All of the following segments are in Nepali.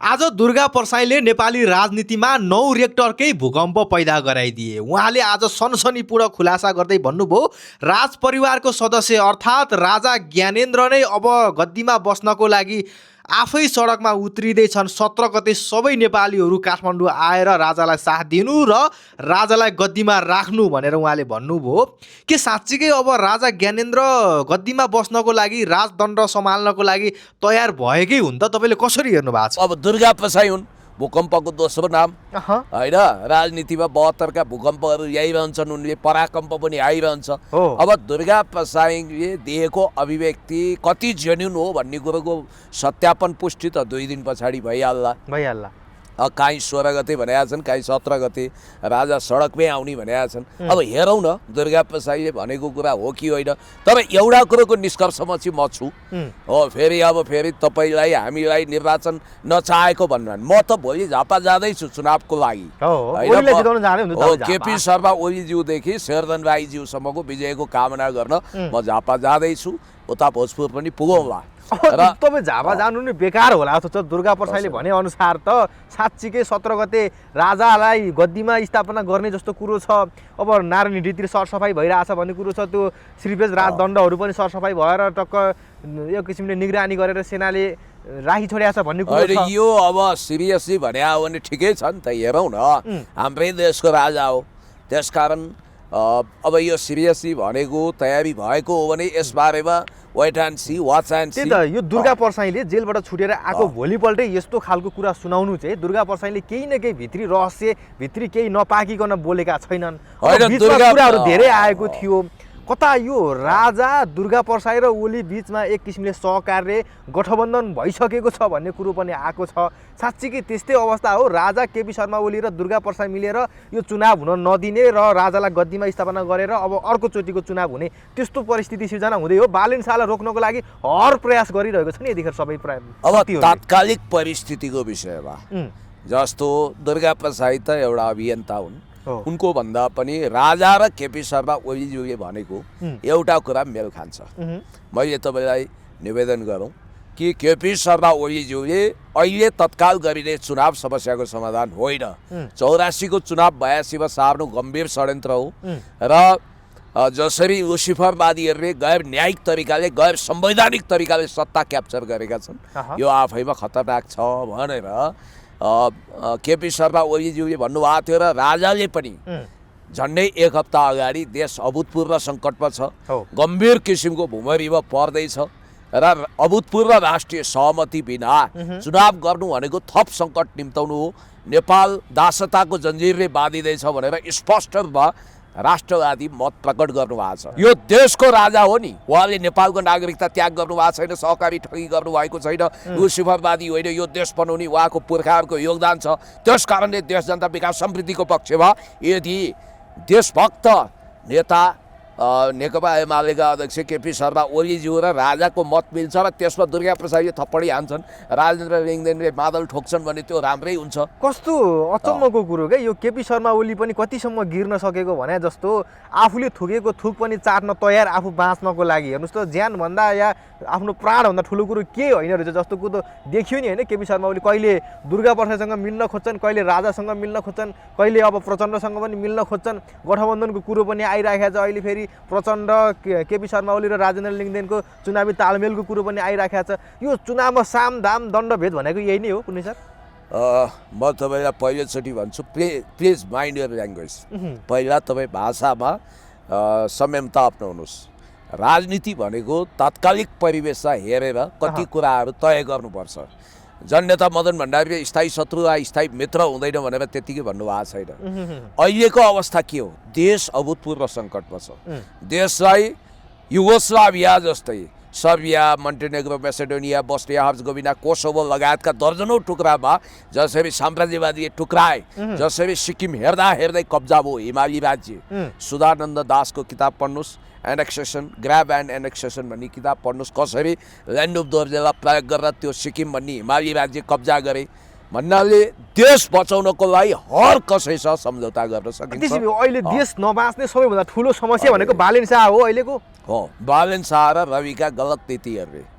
आज दुर्गा परसाईले नेपाली राजनीतिमा 9 रेक्टरकै भूकम्प पैदा गराइदिए। उहाँले आज सनसनीपूर्ण खुलासा गर्दै भन्नुभयो, राज परिवारको सदस्य अर्थात् राजा ज्ञानेन्द्र नै अब गद्दीमा बस्नको लागि आफै सडकमा उत्रिँदैछन्। 17 गते सबै नेपालीहरू काठमाडौँ आएर राजालाई साथ दिनु र राजालाई गद्दीमा राख्नु भनेर उहाँले भन्नुभयो। के साँच्चीकै अब राजा ज्ञानेन्द्र गद्दीमा बस्नको लागि, राजदण्ड सम्हाल्नको लागि तयार भएकै हुन् त? तपाईँले कसरी हेर्नु भएको छ? अब दुर्गा परसाई हुन् भूकम्पको दोस्रो नाम होइन। राजनीतिमा 72 का भूकम्पहरू आइरहन्छन्, उनले पराकम्प पनि आइरहन्छ। अब दुर्गा परसाईले दिएको अभिव्यक्ति कति जेन्युन हो भन्ने कुरोको सत्यापन पुष्टि त 2 दिन पछाडि भइहाल्ला। काहीँ 16 गते भनेका छन्, काहीँ 17 गते राजा सडकमै आउने भनेका छन्। अब हेरौँ न दुर्गा परसाईले भनेको कुरा हो कि होइन। तर एउटा कुरोको निष्कर्षमा चाहिँ म छु हो। फेरि तपाईँलाई हामीलाई निर्वाचन नचाहेको भन्नु, म त भोलि झापा जाँदैछु चुनावको लागि। केपी शर्मा ओलीज्यूदेखि शेरधन राईज्यूसम्मको विजयको कामना गर्न म झापा जाँदैछु। उता भोजपुर पनि पुगौँला। तपाईँ झापा जानु नै बेकार होला जस्तो छ। दुर्गा परसाईले भने अनुसार त साँच्चीकै 17 गते राजालाई गद्दीमा स्थापना गर्ने जस्तो कुरो छ। अब नारायणी ढित्री सरसफाइ भइरहेछ भन्ने कुरो छ। त्यो श्रीपेज राजदण्डहरू पनि सरसफाइ भएर टक्क यो किसिमले निगरानी गरेर सेनाले राखी छोडेको छ भन्ने कुरो छ। यो अब सिरियसली भने हो भने ठिकै छ नि त। हेरौँ न, हाम्रै देशको राजा हो, त्यसकारण अब यो सिरियसली भनेको तयारी भएको हो भने यसबारेमा wait and see, watch and see. यो दुर्गा परसाईले जेलबाट छुटेर आएको भोलिपल्टै यस्तो खालको कुरा सुनाउनु चाहिँ दुर्गा परसाईले केही न केही भित्री रहस्य, भित्री केही नपाकिकन बोलेका छैनन्। कुराहरू धेरै आएको थियो। कता यो राजा दुर्गा परसाई र ओली बीचमा एक किसिमले सहकार्य गठबन्धन भइसकेको छ भन्ने कुरो पनि आएको छ। साँच्चीकै त्यस्तै अवस्था हो? राजा केपी शर्मा ओली र दुर्गा परसाई मिलेर यो चुनाव हुन नदिने र राजालाई गद्दीमा स्थापना गरेर अब अर्कोचोटिको चुनाव हुने त्यस्तो परिस्थिति सिर्जना हुँदै हो। बालिनशाला रोक्नको लागि हर प्रयास गरिरहेको छ नि यतिखेर सबै अब तात्कालिक परिस्थितिको विषयमा जस्तो दुर्गा परसाई त एउटा अभियन्ता हुन्। उनको भन्दा पनि राजा र केपी शर्मा ओलीज्यूले भनेको एउटा कुरा मेल खान्छ। मैले तपाईँलाई निवेदन गरौँ कि केपी शर्मा ओलीज्यूले अहिले तत्काल गरिने चुनाव समस्याको समाधान होइन। 84 को चुनाव 82 मा सार्नु गम्भीर षड्यन्त्र हो र जसरी लुसिफरवादीहरूले गैर न्यायिक तरिकाले, गैर संवैधानिक तरिकाले सत्ता क्याप्चर गरेका छन्, यो आफैमा खतरनाक छ भनेर केपी शर्मा ओलीज्यूले भन्नुभएको थियो। र राजाले पनि झन्डै 1 हप्ता अगाडि देश अभूतपूर्व सङ्कटमा छ, गम्भीर किसिमको भूमरीमा पर्दैछ र अभूतपूर्व राष्ट्रिय सहमति बिना चुनाव गर्नु भनेको थप सङ्कट निम्ताउनु हो। नेपाल दासताको जन्जिरले बाँधिँदैछ भनेर स्पष्ट रूपमा राष्ट्रवादी मत प्रकट गर्नुभएको छ। यो देशको राजा हो नि, उहाँले नेपालको नागरिकता त्याग गर्नुभएको छैन, सहकारी ठगी गर्नुभएको छैन, लुसिफरवादी होइन। यो देश बनाउने उहाँको पुर्खाहरूको योगदान छ। त्यस कारणले देश जनता विकास समृद्धिको पक्षमा यदि देशभक्त नेता नेकपा एमालेका अध्यक्ष केपी शर्मा ओलीज्यू र राजाको मत मिल्छ र त्यसमा दुर्गा परसाईले थप्पडी हान्छन्, राजेन्द्र लिङ्गदेनले मादल ठोक्छन् भने त्यो राम्रै हुन्छ। कस्तो अचम्मको कुरो क्या यो। केपी शर्मा ओली पनि कतिसम्म गिर्न सकेको भने जस्तो आफूले थुकेको थुक पनि चाट्न तयार आफू बाँच्नको लागि। हेर्नुहोस् त, ज्यानभन्दा या आफ्नो प्राणभन्दा ठुलो कुरो के होइन रहेछ जस्तो कुरो देखियो नि होइन। केपी शर्मा ओली कहिले दुर्गा परसाईसँग मिल्न खोज्छन्, कहिले राजासँग मिल्न खोज्छन्, कहिले अब प्रचण्डसँग पनि मिल्न खोज्छन्। गठबन्धनको कुरो पनि आइराखेको छ अहिले। फेरि प्रचण्ड, केपी शर्मा ओली र राजेन्द्र लिङ्गदेनको चुनावी तालमेलको कुरो पनि आइराखेको छ। यो चुनावमा साम दाम दण्डभेद भनेको यही नै हो कुनै सर? म तपाईँलाई पहिलोचोटि भन्छु, प्लिज माइन्ड यर ल्याङ्ग्वेज। पहिला तपाईँ भाषामा संयमता अपनाउनुहोस्। राजनीति भनेको तात्कालिक परिवेशमा हेरेर कति कुराहरू तय गर्नुपर्छ। जननेता मदन भण्डारीले स्थायी शत्रु वा स्थायी मित्र हुँदैन भनेर त्यतिकै भन्नुभएको छैन। अहिलेको अवस्था के हो? देश अभूतपूर्व सङ्कटमा छ। देशलाई युगोस्लाभिया जस्तै सर्बिया, मन्टेनेग्रो, मेसेडोनिया, बोस्निया हर्जगोभिना, कोसोभो लगायतका दर्जनौँ टुक्रामा जसरी साम्राज्यवादीले टुक्राए, जसरी सिक्किम हेर्दा हेर्दै कब्जा भयो हिमाली राज्य। सुधानन्द दासको किताब पढ्नुहोस्, एनेक्सेसन, ग्राब एन्ड एनेक्सेसन भन्ने किताब पढ्नुहोस्। कसरी ल्यान्ड अफ दोर्जेलाई प्रयोग गरेर त्यो सिक्किम भन्ने हिमाली राज्य कब्जा गरे। भन्नाले देश बचाउनको लागि हर कसैसँग सम्झौता गर्न सकिन्छ। त्यसैले अहिले देश नबाँच्ने सबैभन्दा ठुलो समस्या भनेको बालेन शाह हो अहिलेको। हो, बालेन शाह र रविका गलत नीतिहरूले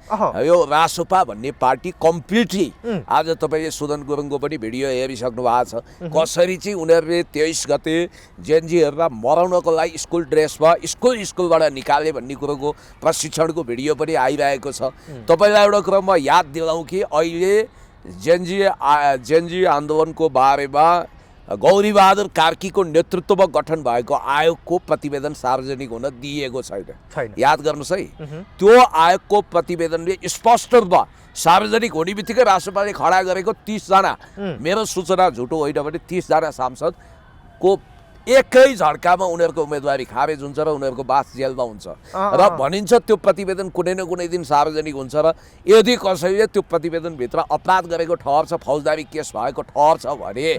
यो रासोपा भन्ने पार्टी कम्प्लिटली आज तपाईँले सुदन गुरुङको पनि भिडियो हेरिसक्नु भएको छ कसरी चाहिँ उनीहरूले 23 गते जेनजीहरूलाई मराउनको लागि स्कुल ड्रेसमा स्कुलबाट निकाले भन्ने कुरोको प्रशिक्षणको भिडियो पनि आइरहेको छ। तपाईँलाई एउटा कुरा म याद दिलाउँ कि अहिले जेनजी आन्दोलनको बारेमा गौरीबहादुर कार्कीको नेतृत्वमा गठन भएको आयोगको प्रतिवेदन सार्वजनिक हुन दिइएको छैन। याद गर्नुहोस् है, त्यो आयोगको प्रतिवेदनले स्पष्ट रूपमा सार्वजनिक हुने बित्तिकै राष्ट्रपतिले खडा गरेको 30 जना, मेरो सूचना झुटो होइन भने 30 जना सांसदको एकै झड्कामा उनीहरूको उम्मेदवारी खारेज हुन्छ र उनीहरूको बास जेलमा हुन्छ र भनिन्छ त्यो प्रतिवेदन कुनै न कुनै दिन सार्वजनिक हुन्छ र यदि कसैले त्यो प्रतिवेदनभित्र अपराध गरेको ठहर छ, फौजदारी केस भएको ठहर छ भने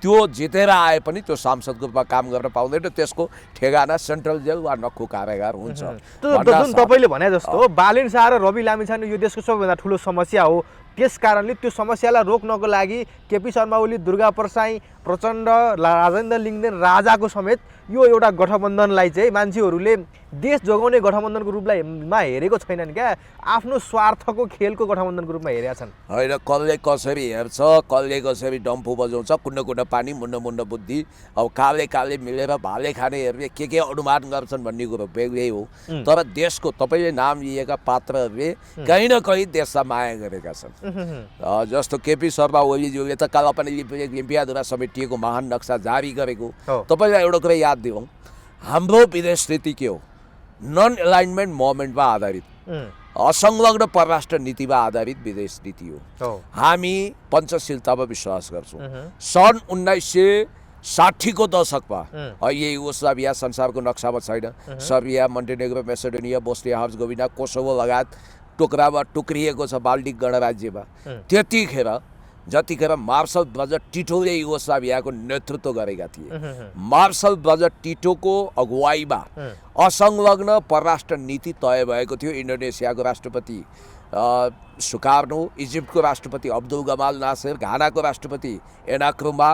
त्यो जितेर आए पनि त्यो सांसदको रूपमा काम गर्न पाउँदैन, त्यसको ठेगाना सेन्ट्रल जेल वा नक्खु कारागार हुन्छ। तपाईँले भने जस्तो बालेन शाह र रवि लामिछाने यो देशको सबैभन्दा ठुलो समस्या हो। त्यस कारणले त्यो समस्यालाई रोक्नको लागि केपी शर्मा ओली, दुर्गा परसाई, प्रचण्ड, राजेन्द्र लिङ्गदेन, राजाको समेत यो एउटा गठबन्धनलाई चाहिँ मान्छेहरूले देश जोगाउने गठबन्धनको रूपमा हेरेको छैनन् क्या, आफ्नो स्वार्थको खेलको गठबन्धनको रूपमा हेरेका छन्। होइन, कसले कसरी हेर्छ, कसले कसरी डम्फु बजाउँछ, कुन्न कुन्न पानी मुन्न मुन्न बुद्धि, अब काले काले मिलेर भाले खानेहरूले के अनुमान गर्छन् भन्ने कुरो बेग्लै हो। तर देशको तपाईँले नाम लिएका पात्रहरूले कहीँ न कहीँ देशलाई माया गरेका छन्। जस्तो केपी शर्मा ओलीज्यूले त कालापानी लिम्पियाद्वारा समेटिएको महान नक्सा जारी गरेको। तपाईँलाई एउटा कुरा याद दिउँ, हाम्रो विदेश नीति के हो? नन एलाइनमेन्ट मोमेन्टमा आधारित, असंलग्न परराष्ट्र नीतिमा आधारित विदेश नीति हो। हामी पञ्चशीलतामा विश्वास गर्छौँ। सन् 1960 को दशकमा अहिले युगोस्लाभिया संसारको नक्सामा छैन, सर्बिया, मोन्टेनेग्रो, मेसेडोनिया, बोस्निया हर्जगोभिना, कोसोभो लगायत टुक्रामा टुक्रिएको छ बाल्टिक गणराज्यमा। त्यतिखेर जतिखेर मार्शल बजट टिटोले युगोस्लाभियाको नेतृत्व गरेका थिए, मार्शल बजट टिटोको अगुवाईमा असंलग्न परराष्ट्र नीति तय भएको थियो। इन्डोनेसियाको राष्ट्रपति सुकार्नो, इजिप्टको राष्ट्रपति अब्दुल गमाल नासिर, घानाको राष्ट्रपति एनाक्रुमा,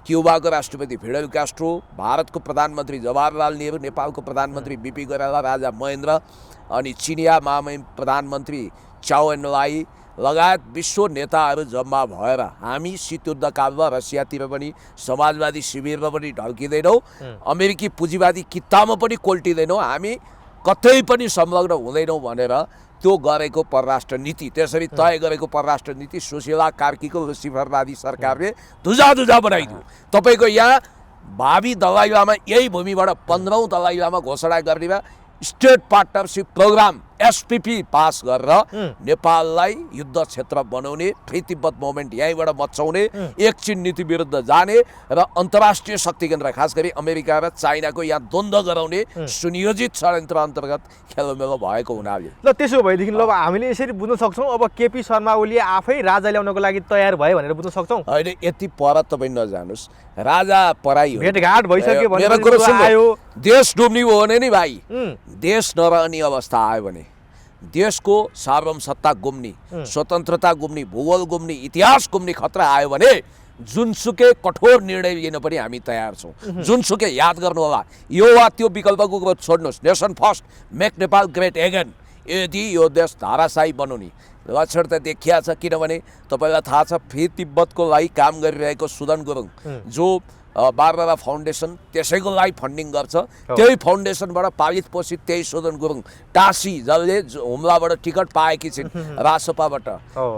क्युबाको राष्ट्रपति फिडेल कास्ट्रो, भारतको प्रधानमन्त्री जवाहरलाल नेहरू, नेपालको प्रधानमन्त्री बिपी गैराला, राजा महेन्द्र, अनि चिनिया महामहिम प्रधानमन्त्री चाओ एन लाई लगायत विश्व नेताहरू जम्मा भएर हामी शीतयुद्धकालमा रसियातिर पनि, समाजवादी शिविरमा पनि ढल्किँदैनौँ, अमेरिकी पुँजीवादी कित्तामा पनि कोल्टिँदैनौँ, हामी कतै पनि संलग्न हुँदैनौँ भनेर त्यो गरेको परराष्ट्र नीति, त्यसरी तय गरेको परराष्ट्र नीति सुशीला कार्कीको लुसिफरवादी सरकारले धुजा बनाइदियो। तपाईँको यहाँ भावी दलाई लामा यही भूमिबाट 15औं दलाई लामा घोषणा गर्नेमा state partnership program SPP pass गरेर नेपाललाई युद्ध क्षेत्र बनाउने, फ्री तिब्बत मोभमेन्ट यहीँबाट मचाउने, एक चीन नीति विरुद्ध जाने र अन्तर्राष्ट्रिय शक्ति केन्द्र खास गरी अमेरिका र चाइनाको यहाँ द्वन्द्व गराउने सुनियोजित षड्यन्त्र अन्तर्गत खेलमेलो भएको हुनाले ल त्यसो भएदेखि ल हामीले यसरी बुझ्न सक्छौँ अब केपी शर्मा ओली आफै राजा ल्याउनको लागि तयार भयो भनेर बुझ्न सक्छौँ। होइन, यति पर तपाईँ नजानुहोस्, राजा पराई हो, भेटघाट भइसक्यो भने मेरो कुरो सुन्नु, देश डुब्ने हो भने नि भाइ, देश नरहने अवस्था आयो भने, देशको सार्वभौम सत्ता गुम्ने, स्वतन्त्रता गुम्ने, भूगोल गुम्ने, इतिहास गुम्ने खतरा आयो भने जुनसुकै कठोर निर्णय लिन पनि हामी तयार छौँ। जुनसुकै याद गर्नु होला, यो वा त्यो विकल्पको कुरा छोड्नुहोस्, nation first, make Nepal great again. यदि यो देश धाराशाही बनाउने लक्षण त देखिया छ, किनभने तपाईँलाई थाहा छ फ्री तिब्बतको लागि काम गरिरहेको सुदन गुरुङ जो बारबारा फाउन्डेसन त्यसैको लागि फन्डिङ गर्छ, त्यही फाउन्डेसनबाट पालित पोषित त्यही सुदन गुरुङ टासी जसले हुम्लाबाट टिकट पाएकी छिन् रासोपाबाट,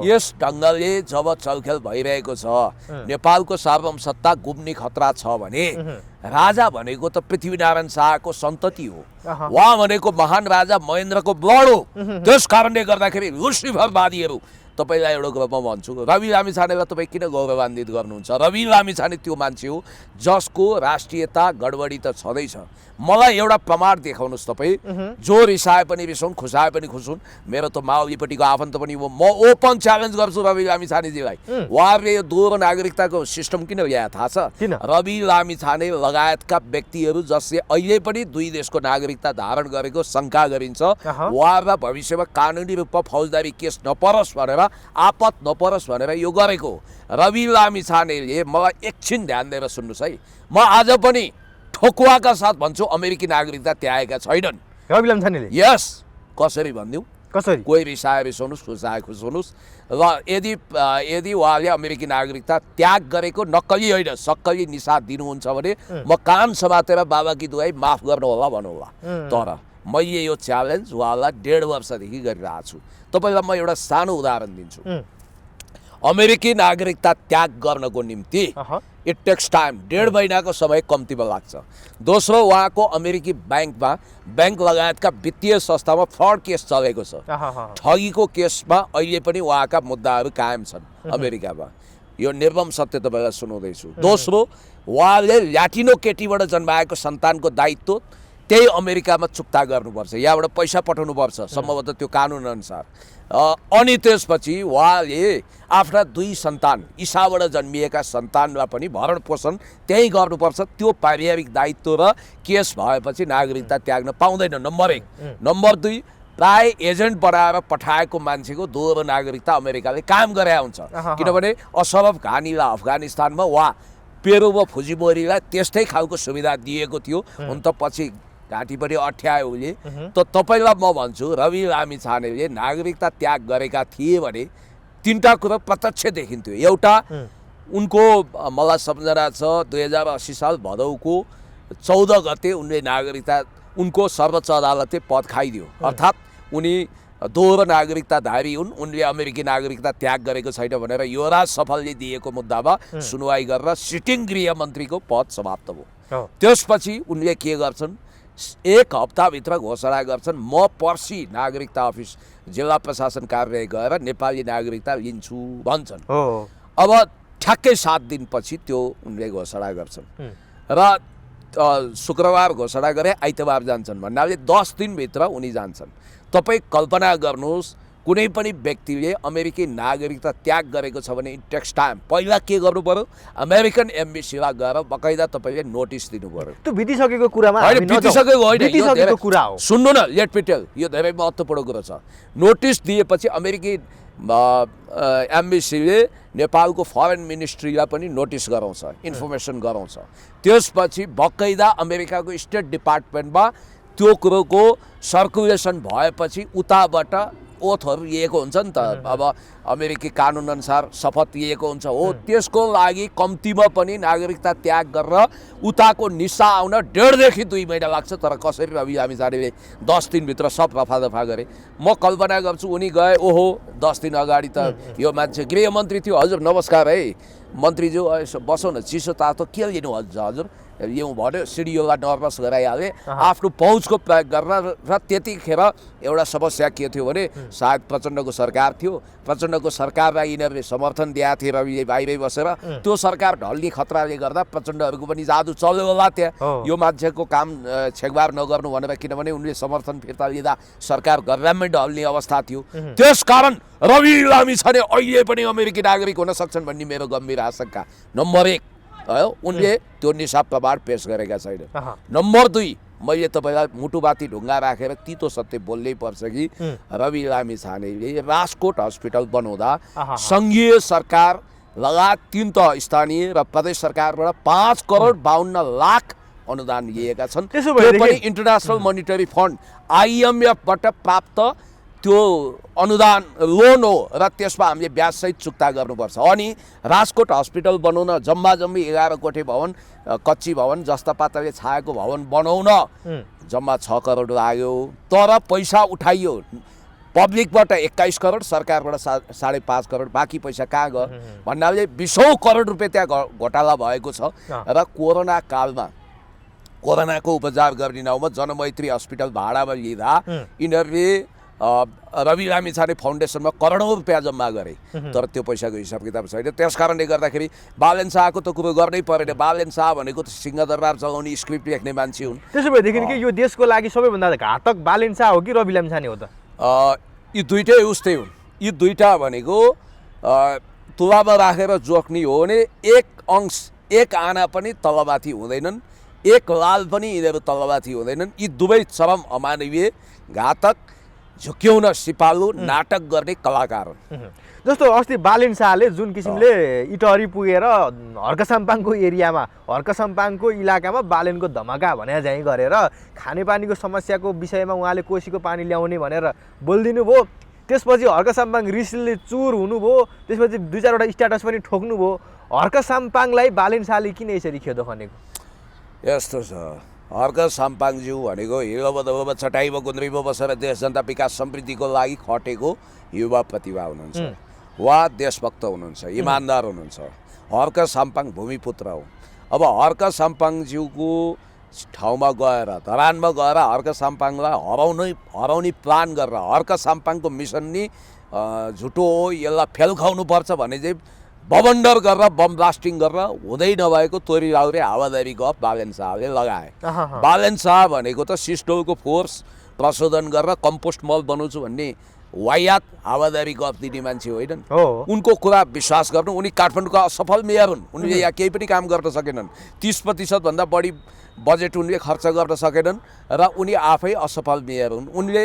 यस ढङ्गले जब चलखेल भइरहेको छ, नेपालको सार्वभौम सत्ता गुम्ने खतरा छ भने राजा भनेको त पृथ्वीनारायण शाहको सन्तति हो, उहाँ भनेको महान राजा महेन्द्रको ब्लड हो। त्यस कारणले गर्दाखेरि लुसिफरवादीहरू, तपाईँलाई एउटा कुरा म भन्छु, रवि लामिछानेलाई तपाईँ किन गौरवान्वित गर्नुहुन्छ? रवि लामिछाने त्यो मान्छे हो जसको राष्ट्रियता गडबडी त छँदैछ। मलाई एउटा प्रमाण देखाउनुहोस् तपाईँ, जो रिसाए पनि रिसाउन्, खुसाए पनि खुसुन्, मेरो त माओवादीपट्टिको आफन्त पनि हो, म ओपन च्यालेन्ज गर्छु रवि लामिछानेजीलाई। उहाँहरूले यो दोहोरो नागरिकताको सिस्टम किन ल्याए थाहा छ? रवि लामिछाने लगायतका व्यक्तिहरू जसले अहिले पनि दुई देशको नागरिकता धारण गरेको शङ्का गरिन्छ, उहाँहरूलाई भविष्यमा कानुनी रूपमा फौजदारी केस नपरोस् भनेर आपत नपरोस् भनेर यो गरेको। रवि लामिछानेले मलाई एकछिन ध्यान दिएर सुन्नुहोस् है, म आज पनि ठोकुवाका साथ भन्छु अमेरिकी नागरिकता त्यागेका छैनन् रवि लामिछानेले। यस, कसरी भनिदिउँ, कसरी? कोही रिसाए रिसाउनुहोस्, खुसाए खुसाउनुहोस्। र यदि उहाँले अमेरिकी नागरिकता त्याग गरेको नक्कली होइन सक्कली निसाद दिनुहुन्छ भने म कान समातेर बाबा की दुहाई माफ गर्नु होला भन्नुहोला। तर मैले यो च्यालेन्ज उहाँलाई 1.5 वर्षदेखि गरिरहेको छु। तपाईँलाई म एउटा सानो उदाहरण दिन्छु। अमेरिकी नागरिकता त्याग गर्नको निम्ति इट टेक्स टाइम, 1.5 महिनाको समय कम्तीमा लाग्छ। दोस्रो, उहाँको अमेरिकी बैंक लगायतका वित्तीय संस्थामा फ्रड केस चलेको छ। ठगीको केसमा अहिले पनि उहाँका मुद्दाहरू कायम छन् अमेरिकामा। यो निर्मम सत्य तपाईँलाई सुनाउँदैछु। दोस्रो, उहाँले ल्याटिनो केटीबाट जन्माएको सन्तानको दायित्व त्यही अमेरिकामा चुक्ता गर्नुपर्छ, यहाँबाट पैसा पठाउनुपर्छ सम्भवतः त्यो कानुन अनुसार। अनि त्यसपछि उहाँले आफ्ना 2 सन्तान ईसाबाट जन्मिएका सन्तानलाई पनि भरण पोषण त्यही गर्नुपर्छ। त्यो पारिवारिक दायित्व र केस भएपछि नागरिकता त्याग्न पाउँदैन, नम्बर 1। नम्बर 2, प्राय एजेन्ट बनाएर पठाएको मान्छेको दोहोरो नागरिकता अमेरिकाले कायम गरे हुन्छ। किनभने असरफ घानीलाई अफगानिस्तानमा वा पेरू व फुजिमोरीलाई त्यस्तै खालको सुविधा दिएको थियो। हुन त पछि घाँटी पनि अठ्यायो उसले। त तपाईँलाई म भन्छु, रवि लामिछानेले नागरिकता त्याग गरेका थिए भने 3टा कुरा प्रत्यक्ष देखिन्थ्यो। एउटा, उनको मलाई सम्झना छ 2080 साल भदौको 14 गते उनले नागरिकता, उनको सर्वोच्च अदालतले पद खाइदियो। अर्थात् उनी दोहोरो नागरिकताधारी हुन्, उनले अमेरिकी नागरिकता त्याग गरेको छैन भनेर युवराज सफलले दिएको मुद्दामा सुनवाई गरेर सिटिङ गृहमन्त्रीको पद समाप्त भयो। त्यसपछि उनले के गर्छन्, 1 हप्ताभित्र घोषणा गर्छन्, म पर्सि नागरिकता अफिस जिल्ला प्रशासन कार्यालय गएर नेपाली नागरिकता लिन्छु भन्छन्। अब ठ्याक्कै 7 दिनपछि त्यो उनले घोषणा गर्छन् र शुक्रबार घोषणा गरे आइतबार जान्छन् भन्नाले 10 दिनभित्र उनी जान्छन्। तपाईँ कल्पना गर्नुहोस्, कुनै पनि व्यक्तिले अमेरिकी नागरिकता त्याग गरेको छ भने इट टेक्स टाइम। पहिला के गर्नु पर्यो, अमेरिकन एम्बेसीलाई गएर बकाइदा तपाईँले नोटिस दिनु पर्यो। त्यो बितिसकेको कुरामा होइन, बितिसकेको होइन, बितिसकेको कुरा हो। सुन्नु न, लेट मी टेल, यो धेरै महत्त्वपूर्ण कुरा छ। नोटिस दिएपछि अमेरिकी एम्बेसीले नेपालको फरेन मिनिस्ट्रीलाई पनि नोटिस गराउँछ, इन्फर्मेसन गराउँछ। त्यसपछि बकाइदा अमेरिकाको स्टेट डिपार्टमेन्टमा त्यो कुरोको सर्कुलेसन भएपछि उताबाट ओथहरू लिएको हुन्छ नि त। अब अमेरिकी कानुन अनुसार शपथ लिएको हुन्छ हो, त्यसको लागि कम्तीमा पनि नागरिकता त्याग गरेर उताको निसा आउन 1.5 देखि 2 महिना लाग्छ। तर कसरी रवि लामिछानेले 10 दिनभित्र सब रफादफा गरे। म कल्पना गर्छु उनी गए, ओहो 10 दिन अगाडि त यो मान्छे गृहमन्त्री थियो, हजुर नमस्कार है मन्त्रीज्यू, यसो बसौँ न, चिसो तातो के लिनुहुन्छ हजुर, यो भन्यो। सिडिओलाई नर्भस गराइहाले, आफ्नो पहुँचको प्रयोग गरेर। र त्यतिखेर एउटा समस्या के थियो भने सायद प्रचण्डको सरकार थियो, प्रचण्डको सरकारलाई यिनीहरूले समर्थन दिएको थिए रविले बाहिरै बसेर। त्यो सरकार ढल्ने खतराले गर्दा प्रचण्डहरूको पनि जादु चल्यो होला त्यहाँ, यो मान्छेको काम छेकबार नगर्नु भनेर, किनभने उनले समर्थन फिर्ता लिँदा सरकार गभर्नमेन्ट ढल्ने अवस्था थियो। त्यसकारण रवि लामिछाने अहिले पनि अमेरिकी नागरिक हुन सक्छन् भन्ने मेरो गम्भीर आशंका। नम्बर 1, उनले त्यो निसा प्रमाण पेश गरेका छैन। नम्बर 2, मैले तपाईँलाई मुटुबाती ढुङ्गा राखेर तितो सत्य बोल्नै पर्छ कि रवि लामिछानेले राजकोट हस्पिटल बनाउँदा सङ्घीय सरकार लगायत 3 त स्थानीय र प्रदेश सरकारबाट 5 करोड 52 लाख अनुदान लिएका छन्। त्यो पनि इन्टरनेसनल मोनिटरी फन्ड IMFबाट प्राप्त त्यो अनुदान लोन हो र त्यसमा हामीले ब्याजसहित चुक्ता गर्नुपर्छ। अनि राजकोट हस्पिटल बनाउन जम्मा 11 कोठे भवन, कच्ची भवन, जस्ता पाताले छाएको भवन बनाउन जम्मा 6 करोड लाग्यो। तर पैसा उठाइयो पब्लिकबाट 21 करोड, सरकारबाट 5.5 करोड, बाँकी पैसा कहाँ गयो भन्नाले 20 करोड रुपियाँ त्यहाँ घोटाला भएको छ। र कोरोना कालमा कोरोनाको उपचार गर्ने नाउँमा जनमैत्री हस्पिटल भाडामा लिँदा यिनीहरूले रवि लामिछाने फाउन्डेसनमा करोडौँ रुपियाँ जम्मा गरे, तर त्यो पैसाको हिसाब किताब छैन। त्यस कारणले गर्दाखेरि बालेन शाहको त कुरो गर्नै परेन। बालेन शाह भनेको त सिंहदरबार चलाउने स्क्रिप्ट लेख्ने मान्छे हुन्। त्यसो भएदेखि कि यो देशको लागि सबैभन्दा घातक बालेन शाह हो कि रवि लामिछाने हो त? यी दुइटै उस्तै हुन्। यी दुईटा भनेको तुलामा राखेर जोख्ने हो भने 1 अंश 1 आना पनि तलमाथि हुँदैनन्, 1 लाल पनि यिनीहरू तलमाथि हुँदैनन्। यी दुवै चरम अमानवीय, घातक, झुक्याउन सिपालु, नाटक गर्ने कलाकार हुन्। जस्तो अस्ति बालेन शाहले जुन किसिमले इटहरी पुगेर हर्कसाम्पाङको एरियामा हर्कसाम्पाङको इलाकामा बालेनको धमाका भने चाहिँ गरेर खानेपानीको समस्याको विषयमा उहाँले कोसीको पानी ल्याउने भनेर बोलिदिनु भयो। त्यसपछि हर्कसाम्पाङ रिसले चुर हुनुभयो। त्यसपछि 2-4वटा स्ट्याटस पनि ठोक्नुभयो। हर्कसाम्पाङलाई बालेन शाहले किन यसरी खेदो खनेको? यस्तो छ, हर्कसाम्पाङज्यू भनेको हिलो चटाइमा गुन्द्रीमा बसेर देश जनता विकास समृद्धिको लागि खटेको युवा प्रतिभा हुनुहुन्छ। उहाँ देशभक्त हुनुहुन्छ, इमान्दार हुनुहुन्छ। हर्कसाम्पाङ भूमिपुत्र हो। अब हर्कसाम्पाङज्यूको ठाउँमा गएर धरानमा गएर हर्कसाम्पाङलाई हराउने प्लान गरेर हर्कसाम्पाङको मिसन नि झुटो हो, यसलाई फेल खुवाउनुपर्छ भने चाहिँ बबन्डर गरेर बम ब्लास्टिङ गरेर हुँदै नभएको तोरी लाउरे हावादारी गफ बालेन शाहले लगाए। बालेन शाह भनेको त सिस्टोलको फोर्स प्रशोधन गरेर कम्पोस्ट मल बनाउँछु भन्ने वायात हावादारी गफ दिने मान्छे होइनन्। उनको कुरा विश्वास गर्नु। उनी काठमाडौँका असफल मेयर हुन्। उनले यहाँ केही पनि काम गर्न सकेनन्। 30% भन्दा बढी बजेट उनले खर्च गर्न सकेनन् र उनी आफै असफल मेयर हुन्। उनले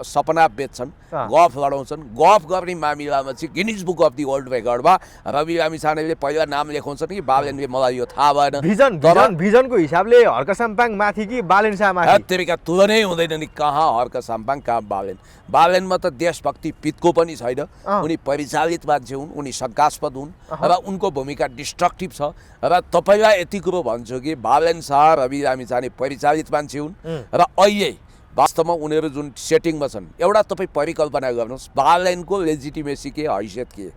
सपना बेच्छन्, गफ लडाउँछन्। गफ गर्ने मामिलामा चाहिँ Guinness book of the world रेकर्डमा रवि लामिछानेले पहिला नाम लेखाउँछन् कि बालेनले मलाई यो थाहा भएन। भिजनको हिसाबले हर्कसाम्पाङ माथि कि बालेन शाह माथि? तेरिका तुलनै हुँदैन नि। कहाँ हर्कसाम्पाङ कहाँ बालेन। बालेनमा त देशभक्ति पितको पनि छैन। उनी परिचालित मान्छे हुन्, उनी शङ्कास्पद हुन् र उनको भूमिका डिस्ट्रक्टिभ छ। र तपाईँलाई यति कुरो भन्छु कि बालेन शाह रवि लामिछाने परिचालित मान्छे हुन् र अहिले वास्तवमा उनीहरू जुन सेटिङमा छन्, एउटा तपाईँ परिकल्पना गर्नुहोस् बालेनको लेजिटिमेसी के, हैसियत के।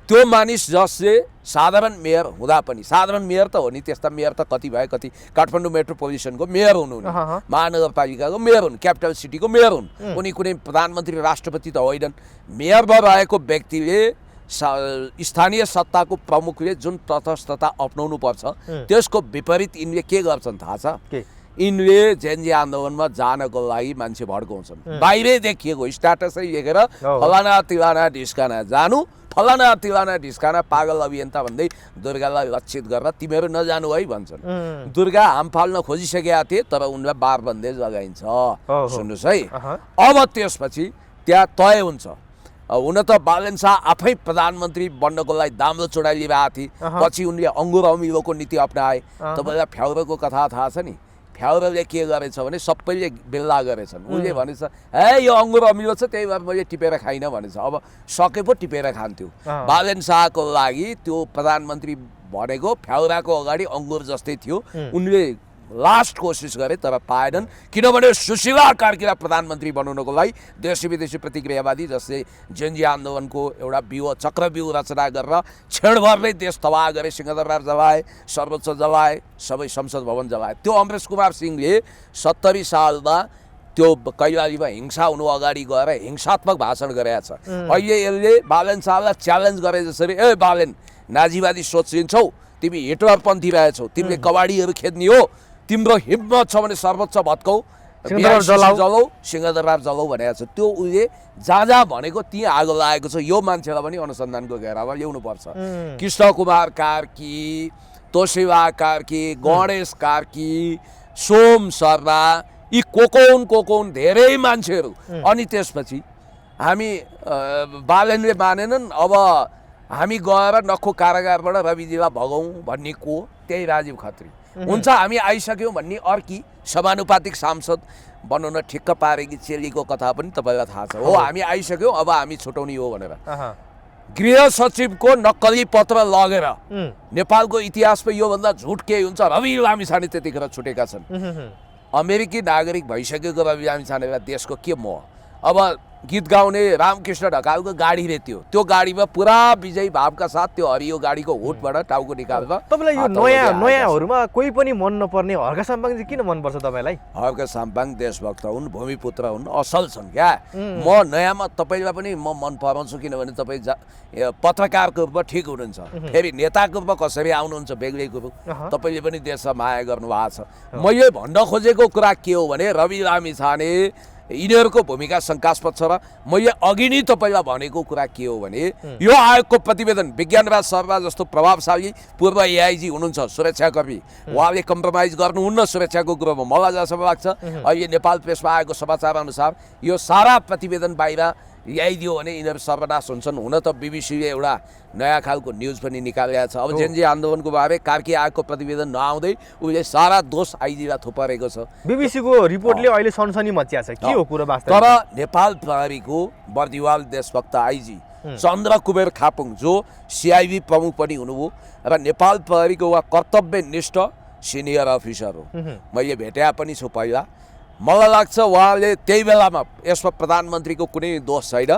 त्यो मानिस जसले साधारण मेयर हुँदा पनि, साधारण मेयर त हो नि, त्यस्ता मेयर त कति भए कति, काठमाडौँ मेट्रोपोलिटनको मेयर हुनुहुने, महानगरपालिकाको मेयर हुन्, क्यापिटल सिटीको मेयर हुन्। उनी कुनै प्रधानमन्त्री राष्ट्रपति त होइनन्। मेयर भएर रहेको व्यक्तिले स्थानीय सत्ताको प्रमुखले जुन तटस्थता अपनाउनु पर्छ त्यसको विपरीत यिनले के गर्छन् थाहा छ? यिनले जेनजी आन्दोलनमा जानको लागि मान्छे भड्काउँछन्। बाहिरै देखिएको स्ट्याटसै लेखेर फलाना तिलाना ढिस्काना जानु, फलाना तिलाना ढिस्काना पागल अभियन्ता भन्दै दुर्गालाई लक्षित गरेर तिमीहरू नजानु है भन्छन्। दुर्गा हाम फाल्न खोजिसकेका थिए तर उनलाई बार बन्देज लगाइन्छ। सुन्नुहोस् है, अब त्यसपछि त्यहाँ तय हुन्छ। हुन त बालेन शाह आफै प्रधानमन्त्री बन्नको लागि दाम्रो चुडाइलिरहेका थिए। पछि उनले अङ्गुर अमिलोको नीति अपनाए। तपाईँलाई फ्याउरोको कथा थाहा छ नि? फ्याउरोले के गरेछ भने सबैले बेल्ला गरेछन्। उनले भनेछ हे यो अङ्गुर अमिलो छ त्यही भएर मैले टिपेर खाइनँ भनेछ। अब सके पो टिपेर खान्थ्यो। बालेन शाहको लागि त्यो प्रधानमन्त्री भनेको फ्याउराको अगाडि अङ्गुर जस्तै थियो। उनले लास्ट कोसिस गरे तर पाएनन्, किनभने सुशीला कार्कीलाई प्रधानमन्त्री बनाउनको लागि देशी विदेशी प्रतिक्रियावादी जसले जेनजी आन्दोलनको एउटा चक्रव्यूह रचना गरेर क्षणभरमै देश तबाह गरे। सिंहदरबार जलाए, सर्वोच्च जलाए, सबै संसद भवन जलाए। त्यो अमरेश कुमार सिंहले 70 सालमा त्यो कैलालीमा हिंसा हुनु अगाडि गएर हिंसात्मक भाषण गरेका छ। अहिले यसले बालेन शाहलाई च्यालेन्ज गरे जसरी ए बालेन नाजीवादी सोचिन्छौ, तिमी हिटलरपन्थी रहेछौ, तिमीले कबाडीहरू खेद्ने हो, तिम्रो हिम्मत छ भने सर्वोच्च भत्काउ, सिंहदरबार जलाउ भनेको छ। त्यो उसले जहाँ भनेको त्यहीँ आगो लागेको छ। यो मान्छेलाई पनि अनुसन्धानको घेरामा ल्याउनु पर्छ। कृष्ण कुमार कार्की, तोशिबा कार्की, गणेश कार्की, सोम शर्मा, यी कोकौन धेरै मान्छेहरू। अनि त्यसपछि हामी बालेनले मानेनन्। अब हामी गएर नक्खु कारागारबाट रविजीलाई भगाउँ भन्ने को त्यही राजीव खत्री हुन्छ। हामी आइसक्यौँ भन्ने अर्की समानुपातिक सांसद बनाउन ठिक्क पारेकी चेलीको कथा पनि तपाईँलाई थाहा छ। हो हामी आइसक्यौँ, अब हामी छुटाउने हो भनेर गृह सचिवको नक्कली पत्र लगेर नेपालको इतिहासमा योभन्दा झुट के हुन्छ? रवि लामिछाने त्यतिखेर छुटेका छन्। अमेरिकी नागरिक भइसकेको रवि लामिछानेलाई देशको के मोह? अब गीत गाउने रामकृष्ण ढकालको गाडी रे त्यो गाडीमा पुरा विजयी भावका साथ त्यो हरियो गाडीको हुटबाट टाउको निकाल्दा तपाईँलाई यो नयाँहरूमा कोही पनि मन नपर्ने हर्कसाम्पाङ चाहिँ किन मनपर्छ तपाईँलाई? हर्कसाम्पाङ देशभक्त हुन्, भूमिपुत्र हुन्, असल छन् क्या। म नयाँमा तपाईँलाई पनि म मन पराउँछु, किनभने तपाईँ पत्रकारको रूपमा ठिक हुनुहुन्छ, फेरि नेताको रूपमा कसरी आउनुहुन्छ बेग्लै कुरो। तपाईँले पनि देशमा माया गर्नुभएको छ। मैले भन्न खोजेको कुरा के हो भने रवि लामिछाने यिनीहरूको भूमिका शङ्कास्पद छ। र मैले अघि नै तपाईँलाई भनेको कुरा के हो भने यो आयोगको प्रतिवेदन विज्ञानराज शर्मा जस्तो प्रभावशाली पूर्व एआइजी हुनुहुन्छ, सुरक्षाकर्मी, उहाँले कम्प्रोमाइज गर्नुहुन्न सुरक्षाको कुरोमा। मलाई जसो लाग्छ अहिले नेपाल प्रेसमा आएको समाचार अनुसार यो सारा प्रतिवेदन बाहिर ल्याइदियो भने यिनीहरू सर्वनाश हुन्छन्। हुन त बिबिसीले एउटा नयाँ खालको न्युज पनि निकालेको छ। अब जेनजी आन्दोलनको बारे कार्की आयोगको प्रतिवेदन नआउँदै उसले सारा दोष आइजीलाई थुपारेको छ। बिबिसीको रिपोर्टले अहिले सनसनी मच्या छ, के हो कुरो वास्तव? तर नेपाल प्रहरीको बर्दिवाल देशभक्त आइजी चन्द्र कुबेर खापुङ जो सिआइबी प्रमुख पनि हुनुभयो र नेपाल प्रहरीको उहाँ कर्तव्यनिष्ठ सिनियर अफिसर हो। मैले भेटेका पनि छु पहिला। मलाई लाग्छ उहाँले त्यही बेलामा यसमा प्रधानमन्त्रीको कुनै दोष छैन,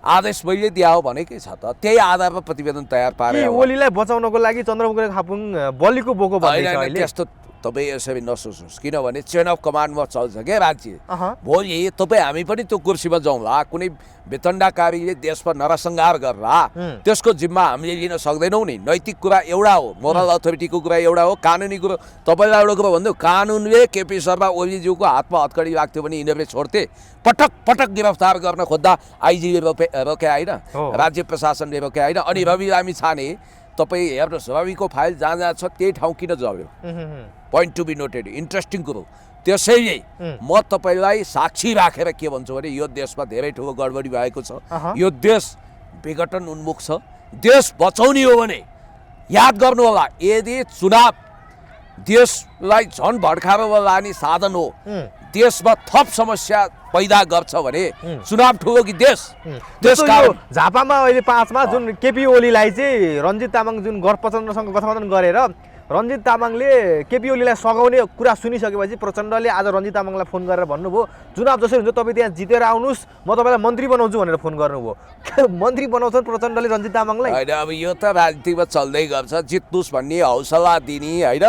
आदेश मैले दिया हो भनेकै छ त, त्यही आधारमा प्रतिवेदन तयार पारे। ओलीलाई बचाउनको लागि चन्द्रकुबेर खापुङ बलिको बोको भन्दैछ अहिले। त्यस्तो तपाईँ यसरी नसोच्नुहोस्, किनभने चेन अफ कमान्डमा चल्छ क्या राज्य। भोलि तपाईँ हामी पनि त्यो कुर्सीमा जाउँला, कुनै वितण्डाकारीले देशमा नरसंहार गर्ला, त्यसको जिम्मा हामीले लिन सक्दैनौँ नि। नैतिक कुरा एउटा हो, मोरल अथोरिटीको कुरा एउटा हो, कानुनी कुरो तपाईँलाई एउटा कुरा भनिदिउँ, कानुनले केपी शर्मा ओलीज्यूको हातमा हतकडी लाग्थ्यो भने यिनीहरूले छोड्थे। पटक पटक गिरफ्तार गर्न खोज्दा आइजीले रोके होइन, राज्य प्रशासनले रोके होइन। अनि रवि लामी छाने तपाईँ हेर्नुहोस्, रविको फाइल जहाँ जहाँ छ त्यही ठाउँ किन जग्यो? Point to be noted, interesting कुरो। त्यसैले म तपाईँलाई साक्षी राखेर के भन्छु भने यो देशमा धेरै ठुलो गडबडी भएको छ, यो देश विघटन उन्मुख छ। देश बचाउने हो भने याद गर्नु होला, यदि चुनाव देशलाई झन् भड्कारोमा लाने साधन हो, देशमा थप समस्या पैदा गर्छ भने चुनाव ठुलो कि देश? झापामा अहिले 5 मा जुन केपी ओलीलाई चाहिँ रञ्जित तामाङ जुन गठबन्धनसँग गठबन्धन गरेर रञ्जित तामाङले केपी ओलीलाई सघाउने कुरा सुनिसकेपछि प्रचण्डले आज रञ्जित तामाङलाई फोन गरेर भन्नुभयो चुनाव जसरी हुन्छ तपाईँ त्यहाँ जितेर आउनुहोस्, म तपाईँलाई मन्त्री बनाउँछु भनेर फोन गर्नुभयो। मन्त्री बनाउँछन् प्रचण्डले रञ्जित तामाङलाई? होइन, अब यो त राजनीतिमा चल्दै गर्छ, जित्नुहोस् भन्ने हौसला दिने होइन।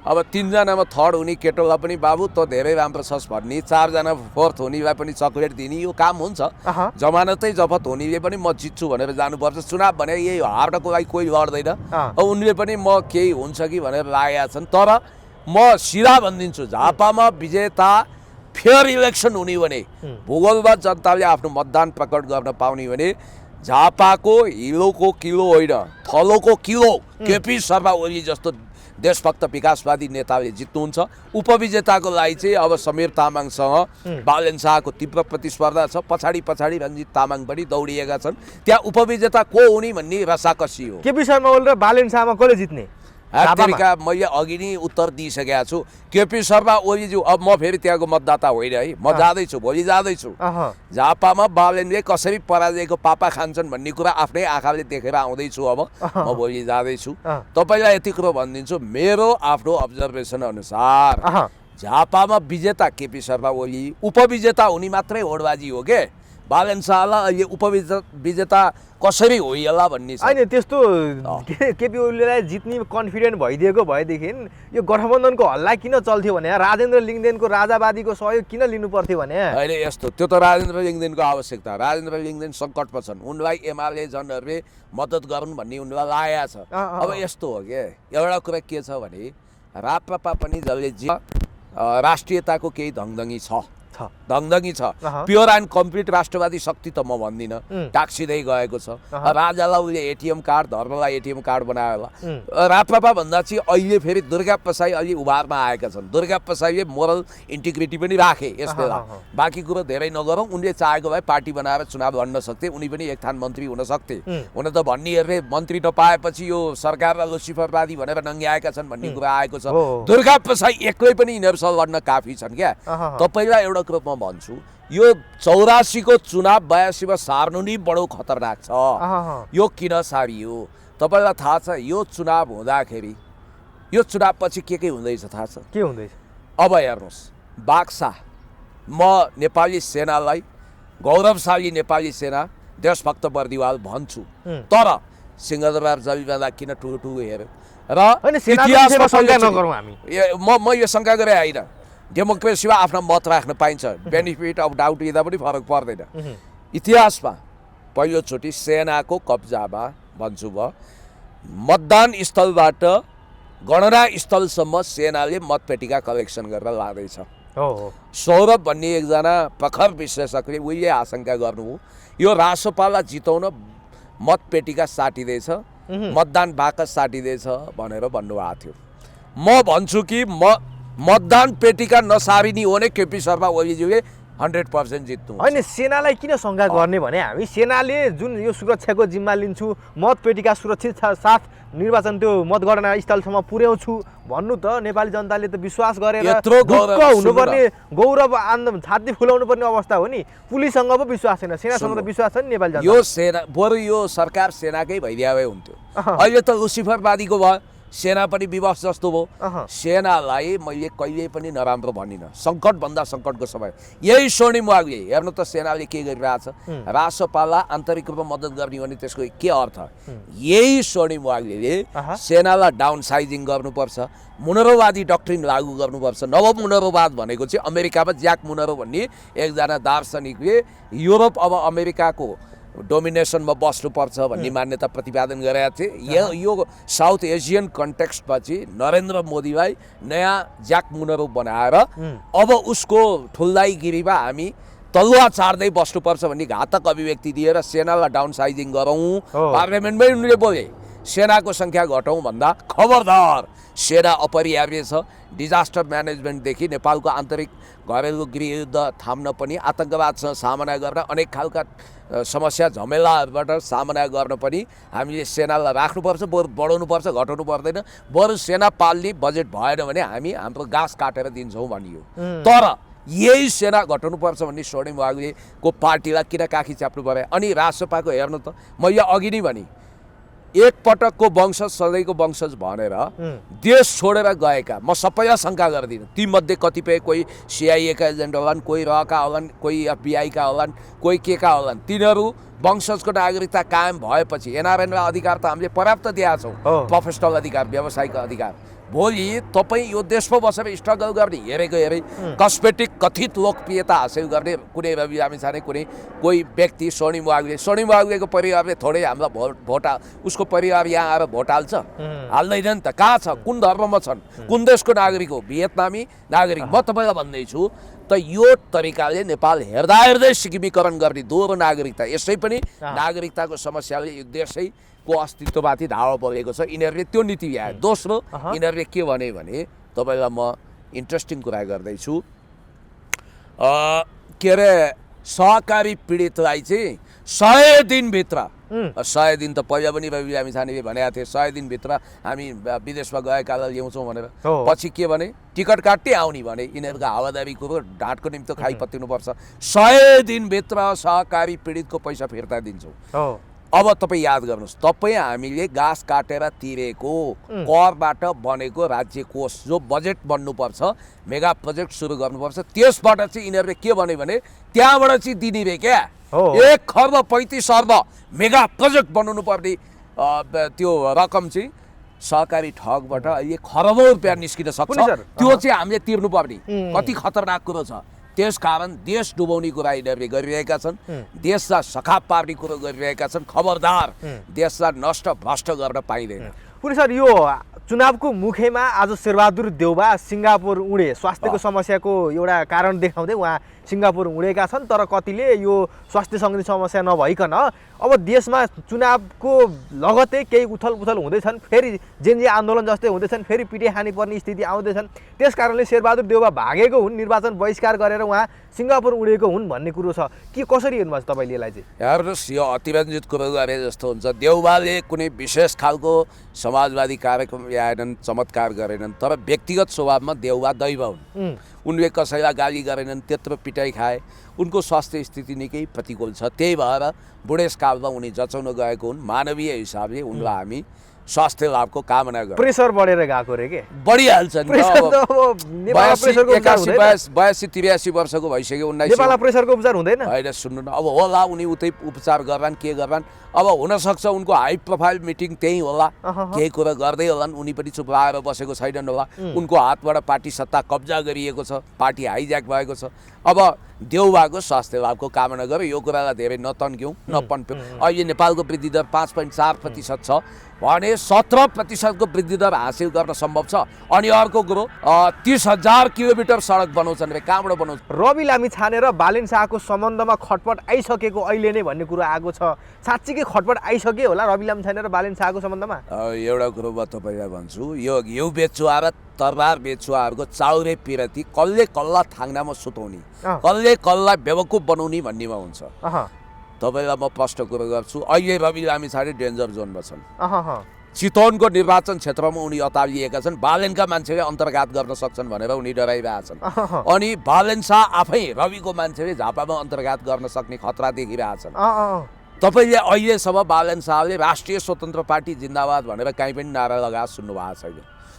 अब 3 जनामा थर्ड हुने केटोलाई पनि बाबु त धेरै राम्रो छस् भन्ने, 4 जना फोर्थ हुनेलाई पनि चक्लेट दिने, यो काम हुन्छ। जमानतै जफत हुनेले पनि म जित्छु भनेर जानुपर्छ। चुनाव भने यही हार्नको लागि कोही लड्दैन। अब उनले पनि म केही हुन्छ कि भनेर लागेका छन्। तर म सिधा भनिदिन्छु, झापामा विजेता फेयर इलेक्सन हुने भने, भूगोलमा जनताले आफ्नो मतदान प्रकट गर्न पाउने भने झापाको हिलोको किलो होइन थलोको किलो केपी शर्मा ओली जस्तो देशभक्त विकासवादी नेताले जित्नुहुन्छ। उपविजेताको लागि चाहिँ अब समीर तामाङसँग बालेन शाहको तीव्र प्रतिस्पर्धा छ। पछाडि रञ्जित तामाङ पनि दौडिएका छन्। त्यहाँ उपविजेता को हुने भन्ने रसाकसी हो। केपी शर्मा ओली र बालेन शाहमा कसले जित्ने? मैले अघि नै उत्तर दिइसकेका छु। केपी शर्मा ओलीज्यू, अब म फेरि त्यहाँको मतदाता होइन है, म जाँदैछु, भोलि जाँदैछु। झापामा बालेनले कसरी पराजयको पापा खान्छन् भन्ने कुरा आफ्नै आँखाले देखेर आउँदैछु। अब म भोलि जाँदैछु। तपाईँलाई यति कुरो भनिदिन्छु, मेरो आफ्नो अब्जर्भेसन अनुसार झापामा विजेता केपी शर्मा ओली, उपविजेता हुने मात्रै होडबाजी हो के। बालेन शाहलाई अहिले उपविजेता कसरी होइला भन्ने छ। होइन, त्यस्तो केपी ओलीलाई जित्ने कन्फिडेन्ट भइदिएको भएदेखि यो गठबन्धनको हल्ला किन चल्थ्यो भने, राजेन्द्र लिङ्गदेनको राजावादीको सहयोग किन लिनु पर्थ्यो भने? होइन, यस्तो त्यो त राजेन्द्र लिङ्गदेनको आवश्यकता, राजेन्द्र लिङ्गदेन सङ्कटमा छन्, उनलाई एमाले जनहरूले मद्दत गरून् भन्ने उनलाई लागेको छ। अब यस्तो हो कि एउटा कुरा के छ भने राप्रपा पनि जसले राष्ट्रियताको केही धङधङी छ, प्योर एन्ड कम्प्लिट राष्ट्रवादी शक्ति त म भन्दिनँ, टाक्सिँदै गएको छ। राजालाई उसले एटिएम कार्ड, धर्मलाई एटिएम कार्ड बनायो होला। राप्रपा भन्दा चाहिँ अहिले फेरि दुर्गा प्रसाई अलि उभारमा आएका छन्। दुर्गा प्रसाईले मोरल इन्टिग्रिटी पनि राखे यस बेला। बाँकी कुरो धेरै नगरौँ, उनले चाहेको भए पार्टी बनाएर चुनाव लड्न सक्थे, उनी पनि एक थान मन्त्री हुन सक्थे। हुन त भन्नेहरूले मन्त्री नपाएपछि यो सरकारलाई लुसिफरवादी भनेर नङ्ग्याएका छन् भन्ने कुरा आएको छ। दुर्गा प्रसाई एक्लै पनि यिनीहरूसँग लड्न काफी छन् क्या। तपाईँलाई एउटा कुरो म भन्छु, यो 84 को चुनाव 82 मा सार्नु नै बडो खतरनाक छ। यो किन सारियो तपाईँलाई थाहा छ? यो चुनाव हुँदाखेरि, यो चुनाव पछि के हुँदैछ थाहा छ? के हुँदैछ? अब हेर्नुहोस्, बाक्सा म नेपाली सेनालाई गौरवशाली नेपाली सेना देशभक्त बर्दिवाल भन्छु, तर सिंहदरबार जलिँदा किन ठुलो हेऱ्यो र म यो शङ्का गरे होइन। डेमोक्रेसीमा आफ्नो मत राख्न पाइन्छ, बेनिफिट अफ डाउट दिँदा पनि फरक पर्दैन। इतिहासमा पहिलोचोटि सेनाको कब्जामा भन्छु म, मतदान स्थलबाट गणना स्थलसम्म सेनाले मतपेटिका कलेक्सन गरेर लाँदैछ। सौरभ भन्ने एकजना प्रखर विश्लेषकले उहिले आशंका गर्नुभयो यो रासोपालाई जिताउन मतपेटिका साटिँदैछ, मतदान बाकस साटिँदैछ भनेर भन्नुभएको थियो। म भन्छु कि मतदान पेटिका नसारिने हो भने केपी शर्मा ओलीज्यूले 100% जित्नु होइन सेनालाई किन शङ्का गर्ने भने हामी सेनाले जुन यो सुरक्षाको जिम्मा लिन्छु मतपेटिका सुरक्षित साथ निर्वाचन त्यो मतगणना स्थलसम्म पुर्याउँछु भन्नु त नेपाली जनताले त विश्वास गरेर ढुक्क हुनुपर्ने गौरव आन्दोलन छाती फुलाउनु पर्ने अवस्था हो नि पुलिससँग पो विश्वास छैन सेनासँग त विश्वास छ नि नेपाली जनता यो सेना बरु यो सरकार सेनाकै भइदिए हुन्थ्यो अहिले त लुसिफरवादीको भयो सेना पनि विवश जस्तो भयो सेनालाई मैले कहिले पनि नराम्रो भनिनँ सङ्कटभन्दा सङ्कटको समय यही स्वर्णिम वाग्ले हेर्नु त सेनाले के गरिरहेछ रासोपालाई आन्तरिक रूपमा मद्दत गर्ने भने त्यसको के अर्थ यही स्वर्णिम वाग्ले सेनालाई डाउन साइजिङ गर्नुपर्छ मुनरोवादी डक्ट्रिन लागू गर्नुपर्छ नव मुनरोवाद भनेको चाहिँ अमेरिकामा ज्याक मुनरो भन्ने एकजना दार्शनिकले युरोप अब अमेरिकाको डोमिनेसनमा बस्नुपर्छ भन्ने मान्यता प्रतिपादन गरेका थिए यो साउथ एसियन कन्टेक्स्टपछि नरेन्द्र मोदीलाई नयाँ ज्याक मुनरो बनाएर अब उसको ठुल्दाइगिरीमा हामी तलुवा चार्दै बस्नुपर्छ भन्ने घातक अभिव्यक्ति दिएर सेनालाई डाउन साइजिङ गरौँ पार्लियामेन्टमै उनले बोले सेनाको सङ्ख्या घटाउँ भन्दा खबरदार सेना अपरिहार्य छ डिजास्टर म्यानेजमेन्टदेखि नेपालको आन्तरिक घरेलु गृहयुद्ध थाम्न पनि आतङ्कवादसँग सामना गर्न अनेक खालका समस्या झमेलाहरूबाट सामना गर्न पनि हामीले सेनालाई राख्नुपर्छ बरु बढाउनुपर्छ घटाउनु पर्दैन बरु सेना पाल्ने बजेट भएन भने हामी हाम्रो घाँस काटेर दिन्छौँ भनियो तर यही सेना घटाउनुपर्छ भन्ने स्वर्णिम वाग्लेको पार्टीलाई किन काखी च्याप्नु पर्यो अनि राजसभाको हेर्नु त मैले अघि नै भने एक पटकको वंशज सधैँको वंशज भनेर देश छोडेर गएका म सबैलाई शङ्का गर्दिनँ तीमध्ये कतिपय कोही सिआइएका एजेन्ट होलान् कोही रहका होलान् कोही एफबिआईका होलान् कोही केका होलान् तिनीहरू वंशजको नागरिकता कायम भएपछि एनआरएनलाई अधिकार त हामीले पर्याप्त दिएका छौँ प्रोफेसनल अधिकार व्यावसायिक अधिकार भोलि तपाईँ यो देशमा बसेर स्ट्रगल गर्ने हेरेको कस्मेटिक कथित लोकप्रियता हासिल गर्ने कुनै रवि लामिछाने कुनै कोही व्यक्ति स्वर्णिम वाग्लेको परिवारले थोरै हामीलाई भोट उसको परिवार यहाँ आएर भोट हाल्छ हाल्दैन नि त कहाँ छ कुन धर्ममा छन् कुन देशको नागरिक हो भियतनामी नागरिक म तपाईँलाई भन्दैछु त यो तरिकाले नेपाल हेर्दै सिक्किमीकरण गर्ने दोहोरो नागरिकता यसै पनि नागरिकताको समस्याले यो देशैको अस्तित्वमाथि धावा परेको छ यिनीहरूले त्यो नीति ल्याए दोस्रो यिनीहरूले के भने तपाईँलाई म इन्ट्रेस्टिङ कुरा गर्दैछु के अरे सहकारी पीडितलाई चाहिँ 100 दिनभित्र 100 दिन त पहिला पनि रवि लामिछानेले भनेका थिए 100 दिनभित्र हामी विदेशमा गएकालाई ल्याउँछौँ भनेर पछि के भने टिकट काट्दै आउने भने यिनीहरूको हावादारी कुरो ढाँटको निम्ति खाइपत्तिनुपर्छ 100 दिनभित्र सहकारी पीडितको पैसा फिर्ता दिन्छौँ अब तपाईँ याद गर्नुहोस् तपाईँ हामीले घाँस काटेर तिरेको करबाट बनेको राज्य कोष जो बजेट बन्नुपर्छ मेगा प्रोजेक्ट सुरु गर्नुपर्छ त्यसबाट चाहिँ यिनीहरूले के भन्यो भने त्यहाँबाट चाहिँ दिने रे क्या 1 खर्ब 35 अर्ब मेगा प्रोजेक्ट बनाउनु पर्ने त्यो रकम चाहिँ सहकारी ठगबाट अहिले खरबौँ रुपियाँ निस्किन सक्छ त्यो चाहिँ हामीले तिर्नुपर्ने कति खतरनाक कुरो छ त्यसकारण देश डुबाउने कुरा यिनीहरूले गरिरहेका छन् देशलाई सखाप पार्ने कुरो गरिरहेका छन् खबरदार देशलाई नष्ट भ्रष्ट गर्न पाइँदैन पुरै सर यो चुनावको मुखेमा आज शेरबहादुर देउवा सिङ्गापुर उडे स्वास्थ्यको समस्याको एउटा कारण देखाउँदै उहाँ सिङ्गापुर उडेका छन् तर कतिले यो स्वास्थ्य सम्बन्धी समस्या नभइकन अब देशमा चुनावको लगत्तै केही उथलपुथल हुँदैछन् फेरि जेनजी आन्दोलन जस्तै हुँदैछन् फेरि पिटे खानी पर्ने स्थिति आउँदैछन् त्यस कारणले शेरबहादुर देउवा भागेको हुन् निर्वाचन बहिष्कार गरेर उहाँ सिङ्गापुर उडेको हुन् भन्ने कुरो छ के कसरी हेर्नुभएको छ तपाईँले यसलाई चाहिँ हेर्नुहोस् यो अतिरञ्जित कुरो गरे जस्तो हुन्छ देउवाले कुनै विशेष खालको समाजवादी कार्यक्रम ल्याएनन् चमत्कार गरेनन् तर व्यक्तिगत स्वभावमा देउवा दैव हुन् उनले कसैलाई गाली गरेनन् त्यत्रो पिटाइ खाए उनको स्वास्थ्य स्थिति निकै प्रतिकूल छ त्यही भएर बुढेसकालमा उनी जचाउन गएको हुन् मानवीय हिसाबले उनलाई हामी स्वास्थ्य लाभको कामना गर्छौँ प्रेसर बढेर गएको रे के बढिहाल्छ नि 82-83 वर्षको भइसक्यो 19 नेपालमा प्रेसरको उपचार हुँदैन होइन सुन्नु न अब होला उनी उतै उपचार गर्लान् के गर्लान् अब हुनसक्छ उनको हाई प्रोफाइल मिटिङ त्यही होला केही कुरा गर्दै होलान् उनी पनि चुप लागेर बसेको छैनन् होला उनको हातबाट पार्टी सत्ता कब्जा गरिएको छ पार्टी हाइज्याक भएको छ अब देउवाको स्वास्थ्य लाभको कामना गरेर यो कुरालाई धेरै नतन्क्यौँ नपन्प्यौँ अहिले नेपालको वृद्धि दर 5.4% छ भने 17% वृद्धि दर हासिल गर्न सम्भव छ। अनि अर्को कुरो 30,000 किलोमिटर सडक बनाउँछन् रे, कहाँबाट बनाउँछ? रवि लामिछाने र बालेन शाहको सम्बन्धमा खटपट आइसकेको अहिले नै भन्ने कुरो आएको छ। साँच्चीकै खटपट आइसक्यो होला रवि लामिछाने र बालेन शाहको सम्बन्धमा? एउटा कुरो म तपाईँलाई भन्छु, यो घिउ बेचुवा र तरबार बेचुवाहरूको चाउरे पिरती कसले कसलाई थाङ्नामा सुताउने, कसले कसलाई बेवकुफ बनाउने भन्नेमा हुन्छ। तपाईँलाई म प्रश्न कुरो गर्छु, अहिले रवि लामिछाने डेन्जर जोनमा छन्। चितवनको निर्वाचन क्षेत्रमा उनी अतालिएका छन्। बालेनका मान्छेले अन्तर्घात गर्न सक्छन् भनेर उनी डराइरहेछन्। अनि बालेन शाह आफै रविको मान्छेले झापामा अन्तर्घात गर्न सक्ने खतरा देखिरहेछन्। तपाईँले अहिलेसम्म बालेन शाहले राष्ट्रिय स्वतन्त्र पार्टी जिन्दाबाद भनेर काहीँ पनि नारा लगाएर सुन्नु भएको छैन।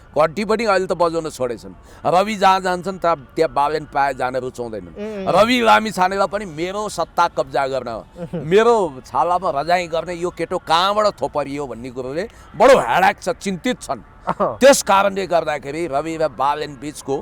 घन्टी पनि अहिले त बजाउन छोडेछन्। रवि जहाँ जान्छन् त्यहाँ बालेन प्रायः जान रुचाउँदैनन्। रवि लामिछानेलाई पनि मेरो सत्ता कब्जा गर्न, मेरो छालामा रजाइ गर्ने यो केटो कहाँबाट थोपरियो भन्ने कुरोले बडो ह्याडाक छ, चिन्तित छन्। त्यस कारणले गर्दाखेरि रवि र बालेन बिचको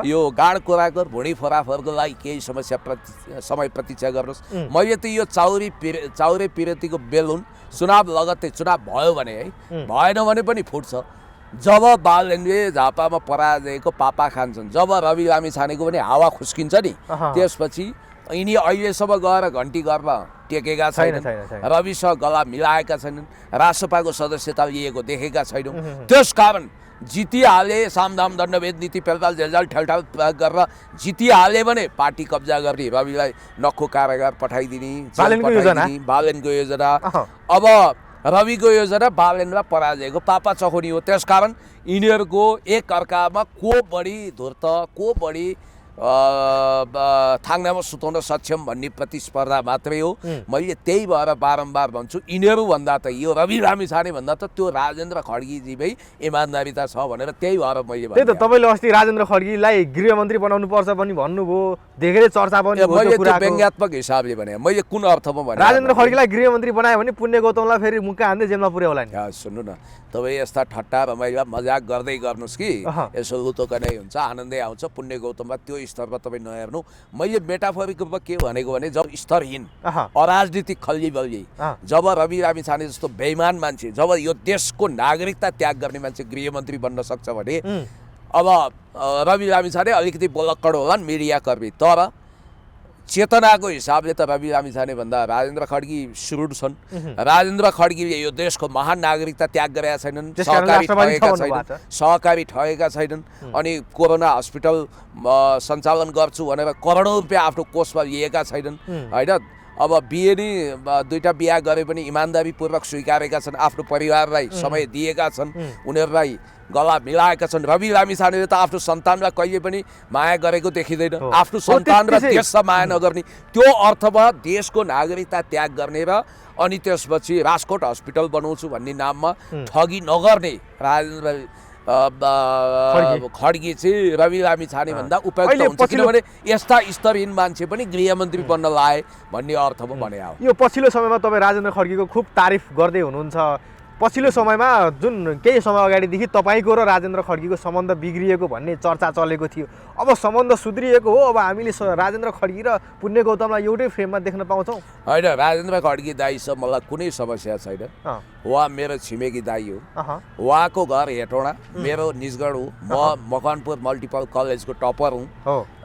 यो गाड कोराकर भुँडी फोराफरको लागि केही समय प्रतीक्षा गर्नुहोस्। मैले त यो चाउरे पिरतीको बेलुन चुनाव लगत्तै चुनाव भयो भने है, भएन भने पनि फुट्छ। जब बालेनले झापामा पराजयको पापा खान्छन्, जब रवि लामिछानेको पनि हावा खुस्किन्छ नि, त्यसपछि यिनी अहिलेसम्म गएर घन्टी गर्न टेकेका छैनन्, रविसँग गला मिलाएका छैनन्, रासपाको सदस्यता लिएको देखेका छैनौँ। त्यसकारण जितिहाले सामदाम दण्डभेद नीति पेलपाल झेलझाल ठेलठाल गरेर जितिहाले भने पार्टी कब्जा गर्ने, रविलाई नक्खु कारागार पठाइदिने बालेनको योजना। अब रविको योजना बालेनमा पराजयको पापा चखाउने हो। त्यसकारण यिनीहरूको एक अर्कामा को बढी धूर्त, को बढी थाङ्नामा सुताउन सक्षम भन्ने प्रतिस्पर्धा मात्रै हो। मैले त्यही भएर बारम्बार भन्छु, यिनीहरू भन्दा त यो रवि लामिछाने भन्दा त त्यो राजेन्द्र खड्गीजीमै इमान्दारिता छ भनेर। त्यही भएर मैले त्यही त तपाईँले अस्ति राजेन्द्र खड्गीलाई गृहमन्त्री बनाउनु पर्छ पनि भन्नुभयो, धेरै चर्चा पनि भयो। मैले त्यो व्यङ्ग्यात्मक हिसाबले भने, मैले कुन अर्थमा भने राजेन्द्र खड्गीलाई गृहमन्त्री बनायो भने पुण्य गौतमलाई फेरि मुक्का हान्दै जेलमा पुर्यायो होला नि। सुन्नु न, तपाईँ यस्ता ठट्टा रमाइला मजाक गर्दै गर्नुहोस् कि यसो लुतोका नै हुन्छ, आनन्दै आउँछ। पुण्य गौतममा त्यो स्तरमा तपाईँ नहेर्नु। मैले मेटाफोरिक रूपमा के भनेको भने, जब स्तरहीन अराजनीतिक खल्ली बल्ली, जब रवि लामिछाने जस्तो बेइमान मान्छे, जब यो देशको नागरिकता त्याग गर्ने मान्छे गृहमन्त्री बन्न सक्छ भने अब रवि लामिछाने अलिकति बोलक्कड होलान् मिडियाकर्मी, तर चेतनाको हिसाबले त रवि लामिछाने भन्दा राजेन्द्र खड्गी सुरुड छन्। राजेन्द्र खड्गीले यो देशको महान नागरिकता त्याग गरेका छैनन्, सहकारी ठगेका छैनन्, अनि कोरोना हस्पिटल सञ्चालन गर्छु भनेर करोडौँ रुपियाँ आफ्नो कोषमा लिएका छैनन् होइन। अब बिहे नि दुईटा बिहा गरे पनि इमान्दारीपूर्वक स्वीकारेका छन्, आफ्नो परिवारलाई समय दिएका छन्, उनीहरूलाई गला मिलाएका छन्। रवि लामिछानेले त आफ्नो सन्तानलाई कहिले पनि माया गरेको देखिँदैन, आफ्नो सन्तान र देशलाई माया नगर्ने। त्यो अर्थमा देशको नागरिकता त्याग गर्ने र अनि त्यसपछि राजकोट हस्पिटल बनाउँछु भन्ने नाममा ठगी नगर्ने राजेन्द्र खड्गी चाहिँ रवि लामिछाने भन्दा उपयुक्त हुन्छ, किनभने यस्ता स्तरहीन मान्छे पनि गृहमन्त्री बन्न लाए भन्ने अर्थमा भने हो। यो पछिल्लो समयमा तपाईँ राजेन्द्र खड्गीको खुब तारिफ गर्दै हुनुहुन्छ। पछिल्लो समयमा जुन केही समय अगाडिदेखि तपाईँको र राजेन्द्र खड्गीको सम्बन्ध बिग्रिएको भन्ने चर्चा चलेको थियो, अब सम्बन्ध सुध्रिएको हो? अब हामीले राजेन्द्र खड्गी र पुण्य गौतमलाई एउटै फ्रेममा देख्न पाउँछौँ? होइन, राजेन्द्र खड्गी दाईसँग मलाई कुनै समस्या छैन। उहाँ मेरो छिमेकी दाई हो, उहाँको घर हेटौँडा, मेरो निजगढ हो, म मकवानपुर मल्टिपल कलेजको टपर हुँ।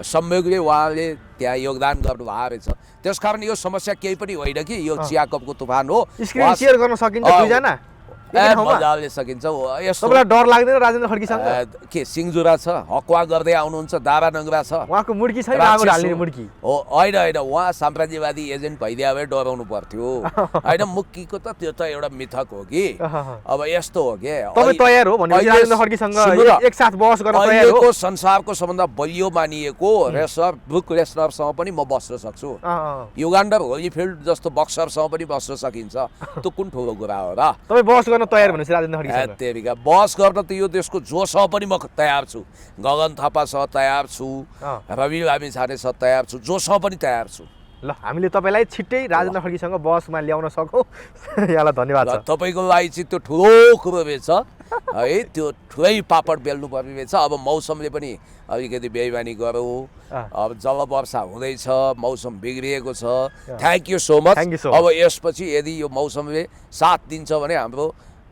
संयोगले उहाँले त्यहाँ योगदान गर्नुभएको रहेछ। त्यसकारण यो समस्या केही पनि होइन कि यो चिया कपको तुफान हो। स्क्रिन शेयर गर्न सकिन्छ दुईजना? मजाले सकिन्छ। तपाईँलाई डर लाग्दैन राजेन्द्र खड्गीसँग? के सिङजुरा छ, हकवा गर्दै आउनुहुन्छ, दारा नङ्ग्रा छ, उहाँको मुड्की छैन, आगो ढाल्ने मुड्की हो? होइन होइन, उहाँ साम्राज्यवादी एजेन्ट भइदिए भए डराउनु पर्थ्यो होइन। मुक्कीको त त्यो त एउटा मिथक हो कि। अब यस्तो हो कि तपाईँ तयार हो भने राजेन्द्र खड्गीसँग एकसाथ बहस गर्न तयार हो? संसारको सबभन्दा बलियो मानिएको ब्रुक लेसनरसँग पनि म बस्न सक्छु, युगान्डर होलीफिल्ड जस्तो बक्सरसँग पनि बस्न सकिन्छ। त्यो कुन ठुलो कुरा हो र? तपाईँ बहस गर्न तयार भनेपछि राजेन्द्र खड्गीसँग? तेरिका बहस गर्न त यो देशको जोसँग पनि म तयार छु, गगन थापासँग तयार छु, रवि लामिछानेसँग तयार छु, जोसँग पनि तयार छु। ल, हामीले तपाईँलाई छिट्टै राजेन्द्र खड्गीसँग बहसमा ल्याउन सकौँ, यहाँलाई धन्यवाद छ। तपाईँको लागि चाहिँ त्यो ठुलो कुरो रहेछ है, त्यो ठुलै पापड बेल्नु पर्ने रहेछ। अब मौसमले पनि अलिकति बेइमानी गरौँ, अब जलवर्षा हुँदैछ, मौसम बिग्रिएको छ। Thank you so much. अब यसपछि यदि यो मौसमले साथ दिन्छ भने हाम्रो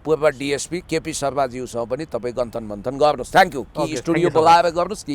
पूर्व डिएसपी केपी शर्माज्यूसँग पनि तपाईँ गन्थन मन्थन गर्नुहोस्। Thank you. Okay, कि thank studio you so much. बोलाएर गर्नुहोस् कि